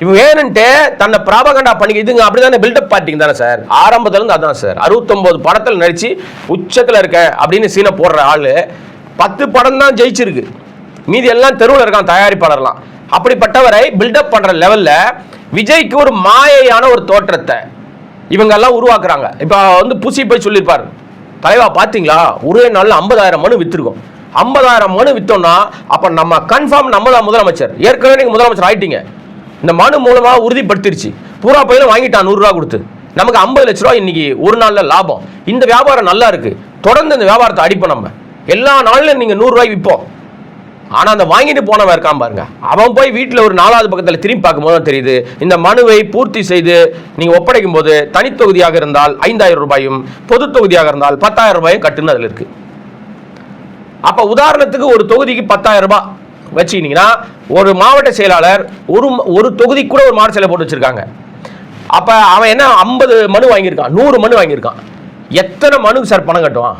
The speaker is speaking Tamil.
இவங்க ஏன்னுட்டு தன்னை பிராபகண்டா பண்ணிக்க இதுங்க அப்படிதானே பில்டப் பார்ட்டிங்க தானே சார். ஆரம்பத்துல இருந்து அதான் சார். 69 படத்தில் நடிச்சு உச்சத்துல இருக்க அப்படின்னு சீனை போடுற ஆளு 10 படம் தான் ஜெயிச்சிருக்கு, மீதி எல்லாம் தெருவில் இருக்கான் தயாரிப்பாளர்லாம். அப்படிப்பட்டவரை பில்டப் பண்ற லெவல்ல விஜய்க்கு ஒரு மாயையான ஒரு தோற்றத்தை இவங்க எல்லாம் உருவாக்குறாங்க. இப்ப வந்து புசி போய் சொல்லியிருப்பாரு, தலைவா பாத்தீங்களா ஒரே நாள்ல 50,000 மனு வித்துருக்கோம். 50,000 மனு வித்தோம்னா அப்ப நம்ம கன்ஃபார்ம் நம்ம தான் முதலமைச்சர். ஏற்கனவே நீங்க முதலமைச்சர் ஆயிட்டீங்க. இந்த மனு மூலமா உறுதிப்படுத்திருச்சு. பூரா பையில வாங்கிட்டான் 100 ரூபா கொடுத்து. நமக்கு 50 லட்ச ரூபாய் இன்னைக்கு ஒரு நாள்ல லாபம். இந்த வியாபாரம் நல்லா இருக்கு, தொடர்ந்து இந்த வியாபாரத்தை அடிப்போம். நம்ம எல்லா நாள்லயும் நீங்க 100 ரூபாய்க்கு விற்போம். ஆனா அந்த வாங்கிட்டு போனவன் இருக்கான் பாருங்க, அவன் போய் வீட்டில் ஒரு 4வது பக்கத்தில் திரும்பி பார்க்கும் போது தெரியுது இந்த மனுவை பூர்த்தி செய்து நீங்க ஒப்படைக்கும் போது தனித்தொகுதியாக இருந்தால் 5,000 ரூபாயும் பொது தொகுதியாக இருந்தால் 10,000 ரூபாயும் கட்டுன்னு அதுல இருக்கு. அப்ப உதாரணத்துக்கு ஒரு தொகுதிக்கு 10,000 ரூபாய் வச்சுக்கிட்டீங்கன்னா ஒரு மாவட்ட செயலாளர் ஒரு தொகுதி கூட ஒரு மாவட்ட செயலர் போட்டு வச்சிருக்காங்க. அப்ப அவன் என்ன 50 மனு வாங்கியிருக்கான், 100 மனு வாங்கியிருக்கான். எத்தனை மனுக்கு சார் பணம் கட்டுவான்?